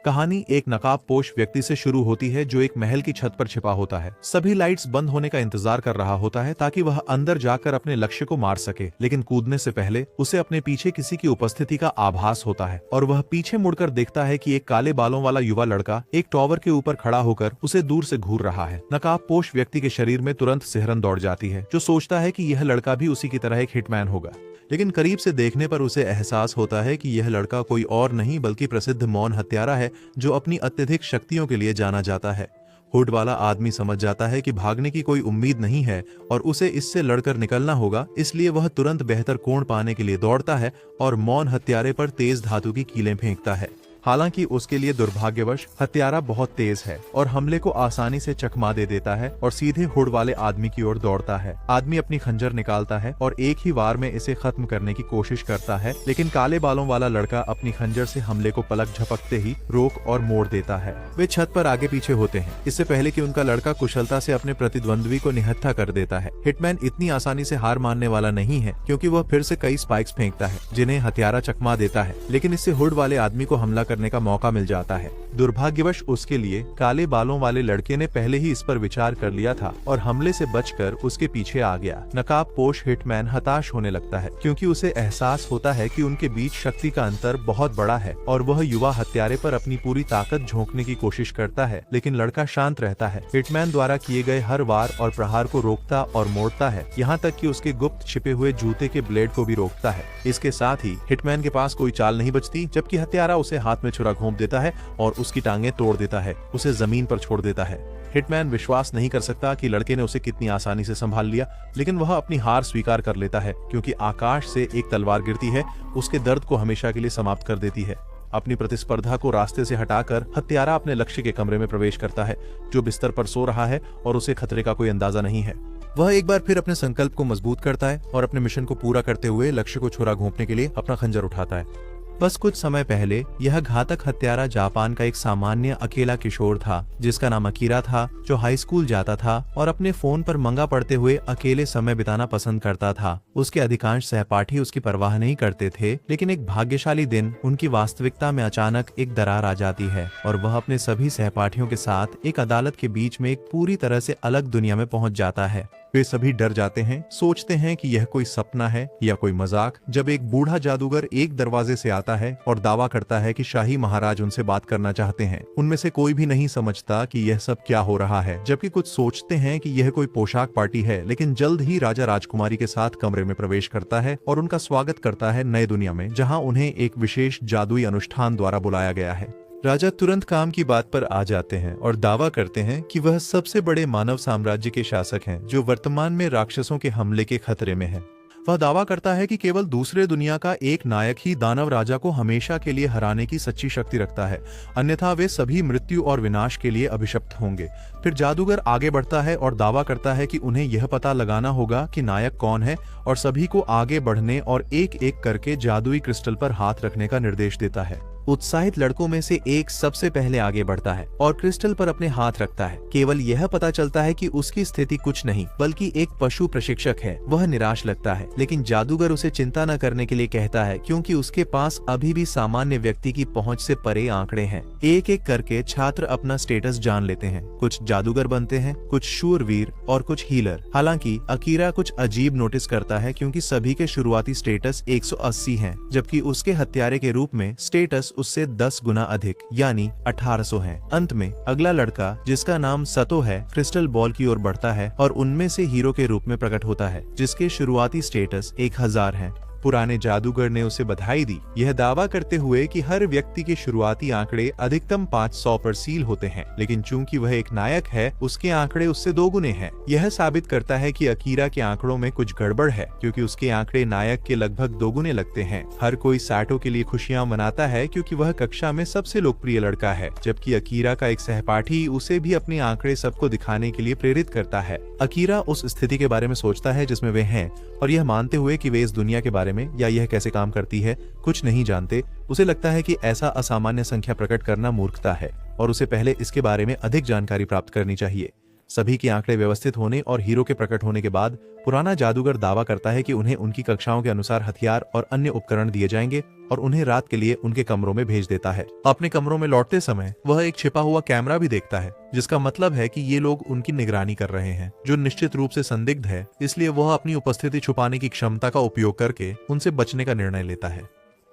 कहानी एक नकाबपोश व्यक्ति से शुरू होती है जो एक महल की छत पर छिपा होता है। सभी लाइट्स बंद होने का इंतजार कर रहा होता है ताकि वह अंदर जाकर अपने लक्ष्य को मार सके, लेकिन कूदने से पहले उसे अपने पीछे किसी की उपस्थिति का आभास होता है और वह पीछे मुड़कर देखता है कि एक काले बालों वाला युवा लड़का एक टॉवर के ऊपर खड़ा होकर उसे दूर से घूर रहा है। नकाबपोश व्यक्ति के शरीर में तुरंत सिहरन दौड़ जाती है, जो सोचता है कि यह लड़का भी उसी की तरह एक हिटमैन होगा। लेकिन करीब से देखने पर उसे एहसास होता है कि यह लड़का कोई और नहीं बल्कि प्रसिद्ध मौन हत्यारा है जो अपनी अत्यधिक शक्तियों के लिए जाना जाता है। हुड वाला आदमी समझ जाता है कि भागने की कोई उम्मीद नहीं है और उसे इससे लड़कर निकलना होगा, इसलिए वह तुरंत बेहतर कोण पाने के लिए दौड़ता है और मौन हत्यारे पर तेज धातु की कीलें फेंकता है। हालांकि उसके लिए दुर्भाग्यवश हत्यारा बहुत तेज है और हमले को आसानी से चकमा दे देता है और सीधे हुड वाले आदमी की ओर दौड़ता है। आदमी अपनी खंजर निकालता है और एक ही वार में इसे खत्म करने की कोशिश करता है, लेकिन काले बालों वाला लड़का अपनी खंजर से हमले को पलक झपकते ही रोक और मोड़ देता है। वे छत पर आगे पीछे होते हैं, इससे पहले कि उनका लड़का कुशलता से अपने प्रतिद्वंद्वी को निहत्था कर देता है। हिटमैन इतनी आसानी से हार मानने वाला नहीं है, क्योंकि वह फिर से कई स्पाइक्स फेंकता है जिन्हें हत्यारा चकमा देता है, लेकिन इससे हुड वाले आदमी को हमला करने का मौका मिल जाता है। दुर्भाग्यवश उसके लिए काले बालों वाले लड़के ने पहले ही इस पर विचार कर लिया था और हमले से बचकर उसके पीछे आ गया। नकाबपोश हिटमैन हताश होने लगता है, क्योंकि उसे एहसास होता है कि उनके बीच शक्ति का अंतर बहुत बड़ा है और वह युवा हत्यारे पर अपनी पूरी ताकत झोंकने की कोशिश करता है, लेकिन लड़का शांत रहता है। हिटमैन द्वारा किए गए हर वार और प्रहार को रोकता और मोड़ता है, यहाँ तक कि उसके गुप्त छिपे हुए जूते के ब्लेड को भी रोकता है। इसके साथ ही हिटमैन के पास कोई चाल नहीं बचती, जबकि हत्यारा उसे हाथ में छुरा घोंप देता है और उसकी टांगें तोड़ देता है, उसे जमीन पर छोड़ देता है। हिटमैन विश्वास नहीं कर सकता कि लड़के ने उसे कितनी आसानी से संभाल लिया, लेकिन वह अपनी हार स्वीकार कर लेता है, क्योंकि आकाश से एक तलवार गिरती है, उसके दर्द को हमेशा के लिए समाप्त कर देती है। अपनी प्रतिस्पर्धा को रास्ते से हटाकर हत्यारा अपने लक्ष्य के कमरे में प्रवेश करता है, जो बिस्तर पर सो रहा है और उसे खतरे का कोई अंदाजा नहीं है। वह एक बार फिर अपने संकल्प को मजबूत करता है और अपने मिशन को पूरा करते हुए लक्ष्य को छुरा घोंपने के लिए अपना खंजर उठाता है। बस कुछ समय पहले यह घातक हत्यारा जापान का एक सामान्य अकेला किशोर था, जिसका नाम अकीरा था, जो हाई स्कूल जाता था और अपने फोन पर मंगा पढ़ते हुए अकेले समय बिताना पसंद करता था। उसके अधिकांश सहपाठी उसकी परवाह नहीं करते थे, लेकिन एक भाग्यशाली दिन उनकी वास्तविकता में अचानक एक दरार आ जाती है और वह अपने सभी सहपाठियों के साथ एक अदालत के बीच में एक पूरी तरह से अलग दुनिया में पहुंच जाता है। वे सभी डर जाते हैं, सोचते हैं कि यह कोई सपना है या कोई मजाक, जब एक बूढ़ा जादूगर एक दरवाजे से आता है और दावा करता है कि शाही महाराज उनसे बात करना चाहते हैं। उनमें से कोई भी नहीं समझता कि यह सब क्या हो रहा है, जबकि कुछ सोचते हैं कि यह कोई पोशाक पार्टी है, लेकिन जल्द ही राजा राजकुमारी के साथ कमरे में प्रवेश करता है और उनका स्वागत करता है नए दुनिया में, जहाँ उन्हें एक विशेष जादुई अनुष्ठान द्वारा बुलाया गया है। राजा तुरंत काम की बात पर आ जाते हैं और दावा करते हैं कि वह सबसे बड़े मानव साम्राज्य के शासक हैं, जो वर्तमान में राक्षसों के हमले के खतरे में है। वह दावा करता है कि केवल दूसरे दुनिया का एक नायक ही दानव राजा को हमेशा के लिए हराने की सच्ची शक्ति रखता है, अन्यथा वे सभी मृत्यु और विनाश के लिए अभिशप्त होंगे। फिर जादूगर आगे बढ़ता है और दावा करता है कि उन्हें यह पता लगाना होगा कि नायक कौन है और सभी को आगे बढ़ने और एक एक करके जादुई क्रिस्टल पर हाथ रखने का निर्देश देता है। उत्साहित लड़कों में से एक सबसे पहले आगे बढ़ता है और क्रिस्टल पर अपने हाथ रखता है। केवल यह पता चलता है कि उसकी स्थिति कुछ नहीं बल्कि एक पशु प्रशिक्षक है। वह निराश लगता है, लेकिन जादूगर उसे चिंता न करने के लिए कहता है, क्योंकि उसके पास अभी भी सामान्य व्यक्ति की पहुंच से परे आंकड़े हैं। एक एक करके छात्र अपना स्टेटस जान लेते हैं। कुछ जादूगर बनते हैं, कुछ शूरवीर और कुछ हीलर। हालांकि अकीरा कुछ अजीब नोटिस करता है, क्योंकि सभी के शुरुआती स्टेटस 180 हैं, जबकि उसके हत्यारे के रूप में स्टेटस उससे 10 गुना अधिक यानी 1800 है। अंत में अगला लड़का, जिसका नाम सतो है, क्रिस्टल बॉल की ओर बढ़ता है और उनमें से हीरो के रूप में प्रकट होता है, जिसके शुरुआती स्टेटस 1000 है। पुराने जादूगर ने उसे बधाई दी, यह दावा करते हुए कि हर व्यक्ति के शुरुआती आंकड़े अधिकतम 500 पर सील होते हैं, लेकिन चूंकि वह एक नायक है, उसके आंकड़े उससे दोगुने हैं। यह साबित करता है कि अकीरा के आंकड़ों में कुछ गड़बड़ है, क्योंकि उसके आंकड़े नायक के लगभग दोगुने लगते हैं। हर कोई सैटो के लिए खुशियां मनाता है, क्योंकि वह कक्षा में सबसे लोकप्रिय लड़का है, जबकि अकीरा का एक सहपाठी उसे भी अपने आंकड़े सबको दिखाने के लिए प्रेरित करता है। अकीरा उस स्थिति के बारे में सोचता है जिसमें वे हैं, और यह मानते हुए कि वे इस दुनिया के बारे में या यह कैसे काम करती है कुछ नहीं जानते, उसे लगता है कि ऐसा असामान्य संख्या प्रकट करना मूर्खता है और उसे पहले इसके बारे में अधिक जानकारी प्राप्त करनी चाहिए। सभी के आंकड़े व्यवस्थित होने और हीरो के प्रकट होने के बाद पुराना जादूगर दावा करता है कि उन्हें उनकी कक्षाओं के अनुसार हथियार और अन्य उपकरण दिए जाएंगे और उन्हें रात के लिए उनके कमरों में भेज देता है। अपने कमरों में लौटते समय वह एक छिपा हुआ कैमरा भी देखता है, जिसका मतलब है कि ये लोग उनकी निगरानी कर रहे हैं, जो निश्चित रूप से संदिग्ध है। इसलिए वह अपनी उपस्थिति छुपाने की क्षमता का उपयोग करके उनसे बचने का निर्णय लेता है।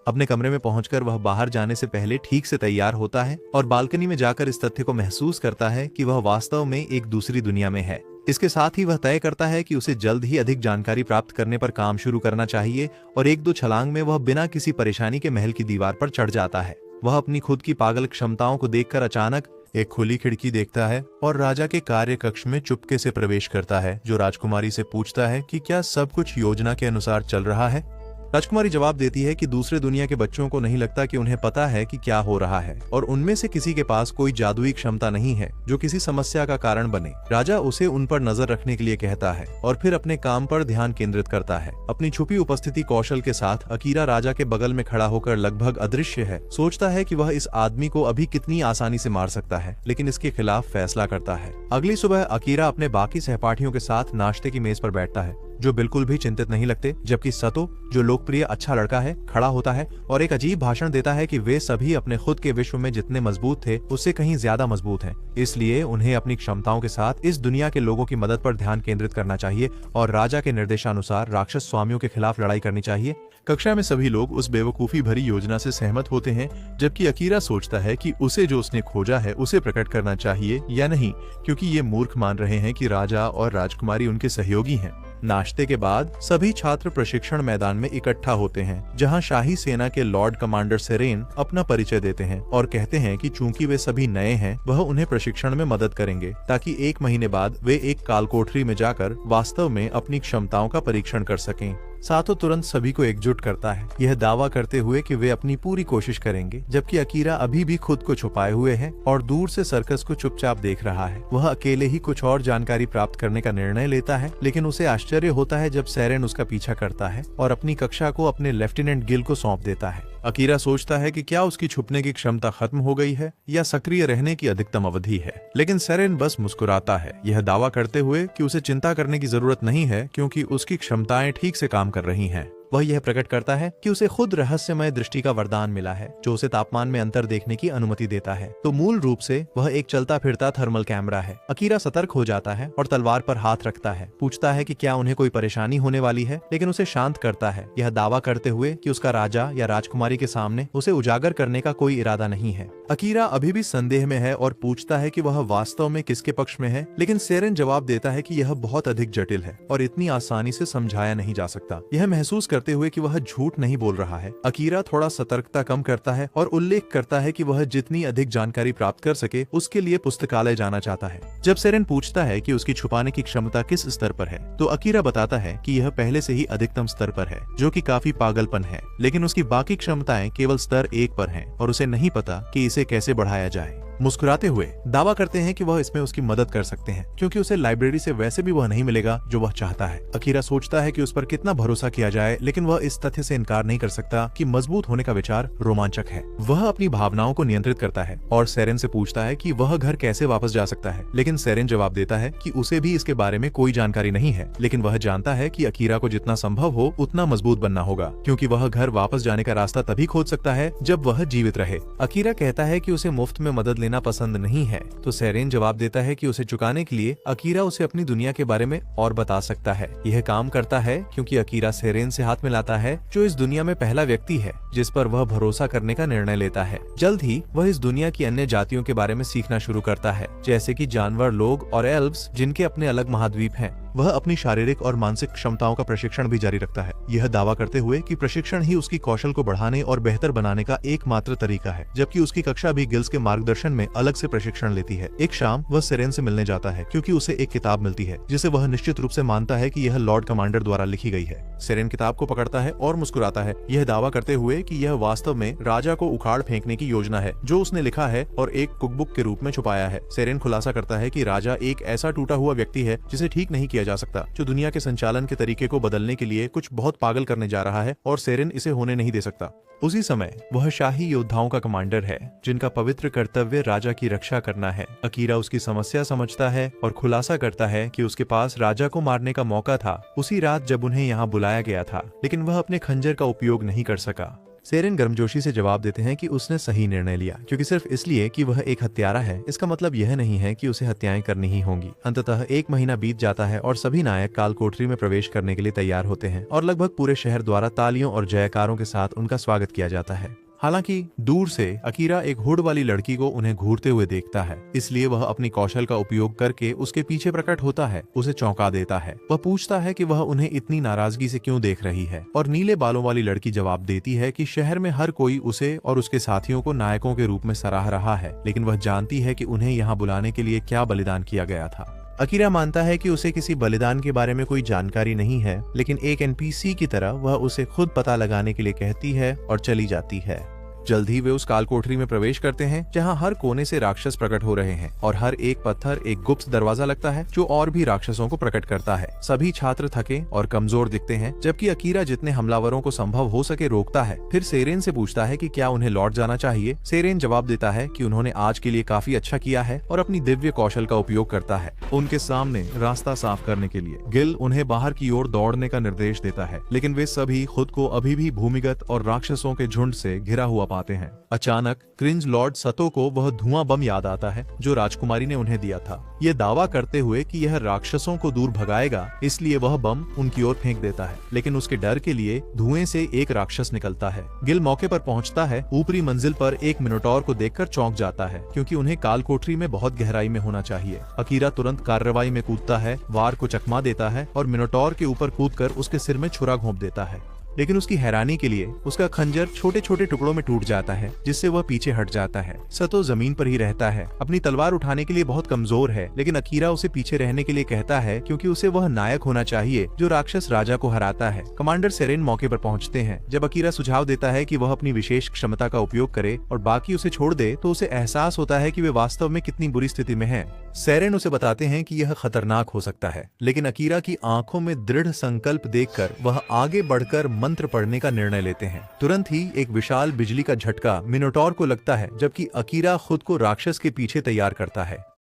अपने कमरे में पहुंचकर वह बाहर जाने से पहले ठीक से तैयार होता है और बालकनी में जाकर इस तथ्य को महसूस करता है कि वह वास्तव में एक दूसरी दुनिया में है। इसके साथ ही वह तय करता है कि उसे जल्द ही अधिक जानकारी प्राप्त करने पर काम शुरू करना चाहिए और एक दो छलांग में वह बिना किसी परेशानी के महल की दीवार पर चढ़ जाता है। वह अपनी खुद की पागल क्षमताओं को देखकर अचानक एक खुली खिड़की देखता है और राजा के कार्य कक्ष में चुपके से प्रवेश करता है, जो राजकुमारी से पूछता है कि क्या सब कुछ योजना के अनुसार चल रहा है। राजकुमारी जवाब देती है कि दूसरे दुनिया के बच्चों को नहीं लगता कि उन्हें पता है कि क्या हो रहा है और उनमें से किसी के पास कोई जादुई क्षमता नहीं है जो किसी समस्या का कारण बने। राजा उसे उन पर नजर रखने के लिए कहता है और फिर अपने काम पर ध्यान केंद्रित करता है। अपनी छुपी उपस्थिति कौशल के साथ अकीरा राजा के बगल में खड़ा होकर लगभग अदृश्य है। सोचता है कि वह इस आदमी को अभी कितनी आसानी से मार सकता है, लेकिन इसके खिलाफ फैसला करता है। अगली सुबह अकीरा अपने बाकी सहपाठियों के साथ नाश्ते की मेज पर बैठता है, जो बिल्कुल भी चिंतित नहीं लगते, जबकि सतो, जो लोकप्रिय अच्छा लड़का है, खड़ा होता है और एक अजीब भाषण देता है कि वे सभी अपने खुद के विश्व में जितने मजबूत थे उससे कहीं ज्यादा मजबूत हैं। इसलिए उन्हें अपनी क्षमताओं के साथ इस दुनिया के लोगों की मदद पर ध्यान केंद्रित करना चाहिए और राजा के निर्देशानुसार राक्षस स्वामियों के खिलाफ लड़ाई करनी चाहिए। कक्षा में सभी लोग उस बेवकूफी भरी योजना से सहमत होते हैं, जबकि अकीरा सोचता है कि उसे जो उसने खोजा है उसे प्रकट करना चाहिए या नहीं, क्योंकि ये मूर्ख मान रहे हैं कि राजा और राजकुमारी उनके सहयोगी हैं। नाश्ते के बाद सभी छात्र प्रशिक्षण मैदान में इकट्ठा होते हैं, जहां शाही सेना के लॉर्ड कमांडर सेरेन अपना परिचय देते हैं और कहते हैं कि चूंकि वे सभी नए हैं, वह उन्हें प्रशिक्षण में मदद करेंगे ताकि 1 महीने बाद वे एक कालकोठरी में जाकर वास्तव में अपनी क्षमताओं का परीक्षण कर सकें। सातो तुरंत सभी को एकजुट करता है, यह दावा करते हुए कि वे अपनी पूरी कोशिश करेंगे, जबकि अकीरा अभी भी खुद को छुपाए हुए है और दूर से सर्कस को चुपचाप देख रहा है। वह अकेले ही कुछ और जानकारी प्राप्त करने का निर्णय लेता है, लेकिन उसे आश्चर्य होता है जब सेरेन उसका पीछा करता है और अपनी कक्षा को अपने लेफ्टिनेंट गिल को सौंप देता है। अकीरा सोचता है कि क्या उसकी छुपने की क्षमता खत्म हो गई है या सक्रिय रहने की अधिकतम अवधि है, लेकिन सेरेन बस मुस्कुराता है, यह दावा करते हुए कि उसे चिंता करने की जरूरत नहीं है क्योंकि उसकी क्षमताएं ठीक से काम कर रही हैं। वह यह प्रकट करता है कि उसे खुद रहस्यमय दृष्टि का वरदान मिला है, जो उसे तापमान में अंतर देखने की अनुमति देता है। तो मूल रूप से वह एक चलता फिरता थर्मल कैमरा है। अकीरा सतर्क हो जाता है और तलवार पर हाथ रखता है, पूछता है कि क्या उन्हें कोई परेशानी होने वाली है, लेकिन उसे शांत करता है, यह दावा करते हुए कि उसका राजा या राजकुमारी के सामने उसे उजागर करने का कोई इरादा नहीं है। अकीरा अभी भी संदेह में है और पूछता है कि वह वास्तव में किसके पक्ष में है, लेकिन सेरेन जवाब देता है कि यह बहुत अधिक जटिल है और इतनी आसानी से समझाया नहीं जा सकता। यह महसूस करते हुए कि वह झूठ नहीं बोल रहा है, अकीरा थोड़ा सतर्कता कम करता है और उल्लेख करता है कि वह जितनी अधिक जानकारी प्राप्त कर सके उसके लिए पुस्तकालय जाना चाहता है। जब सेरेन पूछता है कि उसकी छुपाने की क्षमता किस स्तर पर है, तो अकीरा बताता है कि यह पहले से ही अधिकतम स्तर पर है, जो कि काफी पागलपन है, लेकिन उसकी बाकी क्षमताएं केवल स्तर 1 पर हैं और उसे नहीं पता कि इसे कैसे बढ़ाया जाए। मुस्कुराते हुए दावा करते हैं कि वह इसमें उसकी मदद कर सकते हैं, क्योंकि उसे लाइब्रेरी से वैसे भी वह नहीं मिलेगा जो वह चाहता है। अकीरा सोचता है कि उस पर कितना भरोसा किया जाए, लेकिन वह इस तथ्य से इनकार नहीं कर सकता कि मजबूत होने का विचार रोमांचक है। वह अपनी भावनाओं को नियंत्रित करता है और सेरेन से पूछता है कि वह घर कैसे वापस जा सकता है, लेकिन सेरेन जवाब देता है कि उसे भी इसके बारे में कोई जानकारी नहीं है, लेकिन वह जानता है कि अकीरा को जितना संभव हो उतना मजबूत बनना होगा, क्योंकि वह घर वापस जाने का रास्ता तभी खोज सकता है जब वह जीवित रहे। अकीरा कहता है कि उसे मुफ्त में मदद लेना पसंद नहीं है, तो सेरेन जवाब देता है कि उसे चुकाने के लिए अकीरा उसे अपनी दुनिया के बारे में और बता सकता है। यह काम करता है क्योंकि अकीरा सेरेन से हाथ मिलाता है, जो इस दुनिया में पहला व्यक्ति है जिस पर वह भरोसा करने का निर्णय लेता है। जल्द ही वह इस दुनिया की अन्य जातियों के बारे में सीखना शुरू करता है, जैसे कि जानवर लोग और एल्व्स, जिनके अपने अलग महाद्वीप हैं। वह अपनी शारीरिक और मानसिक क्षमताओं का प्रशिक्षण भी जारी रखता है, यह दावा करते हुए कि प्रशिक्षण ही उसकी कौशल को बढ़ाने और बेहतर बनाने का एकमात्र तरीका है, जबकि उसकी कक्षा भी गिल्स के मार्गदर्शन में अलग से प्रशिक्षण लेती है। एक शाम वह सेरेन से मिलने जाता है क्योंकि उसे एक किताब मिलती है जिसे वह निश्चित रूप से मानता है कि यह लॉर्ड कमांडर द्वारा लिखी गई है। सेरेन किताब को पकड़ता है और मुस्कुराता है, यह दावा करते हुए कि यह वास्तव में राजा को उखाड़ फेंकने की योजना है जो उसने लिखा है और एक कुकबुक के रूप में छुपाया है। सेरेन खुलासा करता है कि राजा एक ऐसा टूटा हुआ व्यक्ति है जिसे ठीक नहीं किया किया जा सकता, जो दुनिया के संचालन के तरीके को बदलने के लिए कुछ बहुत पागल करने जा रहा है और सेरेन इसे होने नहीं दे सकता। उसी समय वह शाही योद्धाओं का कमांडर है, जिनका पवित्र कर्तव्य राजा की रक्षा करना है। अकीरा उसकी समस्या समझता है और खुलासा करता है कि उसके पास राजा को मारने का मौका था उसी रात जब उन्हें यहाँ बुलाया गया था, लेकिन वह अपने खंजर का उपयोग नहीं कर सका। सेरेन गर्मजोशी से जवाब देते हैं कि उसने सही निर्णय लिया, क्योंकि सिर्फ इसलिए कि वह एक हत्यारा है इसका मतलब यह नहीं है कि उसे हत्याएं करनी ही होंगी। अंततः 1 महीना बीत जाता है और सभी नायक काल कोठरी में प्रवेश करने के लिए तैयार होते हैं और लगभग पूरे शहर द्वारा तालियों और जयकारों के साथ उनका स्वागत किया जाता है। हालांकि दूर से अकीरा एक हुड वाली लड़की को उन्हें घूरते हुए देखता है, इसलिए वह अपनी कौशल का उपयोग करके उसके पीछे प्रकट होता है, उसे चौंका देता है। वह पूछता है कि वह उन्हें इतनी नाराजगी से क्यों देख रही है, और नीले बालों वाली लड़की जवाब देती है कि शहर में हर कोई उसे और उसके साथियों को नायकों के रूप में सराह रहा है, लेकिन वह जानती है कि उन्हें यहाँ बुलाने के लिए क्या बलिदान किया गया था। अकीरा मानता है कि उसे किसी बलिदान के बारे में कोई जानकारी नहीं है, लेकिन एक एनपीसी की तरह वह उसे खुद पता लगाने के लिए कहती है और चली जाती है। जल्द ही वे उस काल कोठरी में प्रवेश करते हैं, जहां हर कोने से राक्षस प्रकट हो रहे हैं और हर एक पत्थर एक गुप्त दरवाजा लगता है जो और भी राक्षसों को प्रकट करता है। सभी छात्र थके और कमजोर दिखते हैं, जबकि अकीरा जितने हमलावरों को संभव हो सके रोकता है। फिर सेरेन से पूछता है कि क्या उन्हें लौट जाना चाहिए। सेरेन जवाब देता है कि उन्होंने आज के लिए काफी अच्छा किया है और अपनी दिव्य कौशल का उपयोग करता है उनके सामने रास्ता साफ करने के लिए। गिल उन्हें बाहर की ओर दौड़ने का निर्देश देता है, लेकिन वे सभी खुद को अभी भी भूमिगत और राक्षसों के झुंड से घिरा हुआ पाते हैं। अचानक क्रिंज लॉर्ड सतो को वह धुआं बम याद आता है जो राजकुमारी ने उन्हें दिया था, ये दावा करते हुए कि यह राक्षसों को दूर भगाएगा, इसलिए वह बम उनकी ओर फेंक देता है। लेकिन उसके डर के लिए धुएं से एक राक्षस निकलता है। गिल मौके पर पहुंचता है। ऊपरी मंजिल पर एक मिनोटॉर को देखकर चौंक जाता है, क्योंकि उन्हें काल कोठरी में बहुत गहराई में होना चाहिए। अकीरा तुरंत कार्रवाई में कूदता है, वार को चकमा देता है और मिनोटॉर के ऊपर कूदकर उसके सिर में छुरा घोंप देता है। लेकिन उसकी हैरानी के लिए उसका खंजर छोटे छोटे टुकड़ों में टूट जाता है, जिससे वह पीछे हट जाता है। सतो जमीन पर ही रहता है, अपनी तलवार उठाने के लिए बहुत कमजोर है, लेकिन अकीरा उसे पीछे रहने के लिए कहता है, क्योंकि उसे वह नायक होना चाहिए जो राक्षस राजा को हराता है। कमांडर सेरेन मौके पर पहुंचते हैं। जब अकीरा सुझाव देता है कि वह अपनी विशेष क्षमता का उपयोग करे और बाकी उसे छोड़ दे, तो उसे एहसास होता है कि वे वास्तव में कितनी बुरी स्थिति में हैं। सेरेन उसे बताते हैं कि यह खतरनाक हो सकता है, लेकिन अकीरा की आंखों में दृढ़ संकल्प देखकर वह आगे बढ़कर मंत्र पढ़ने का निर्णय लेते हैं। तुरंत ही एक विशाल बिजली का झटका मिनोटॉर को लगता है, जबकि अकीरा खुद को राक्षस के पीछे तैयार करता है।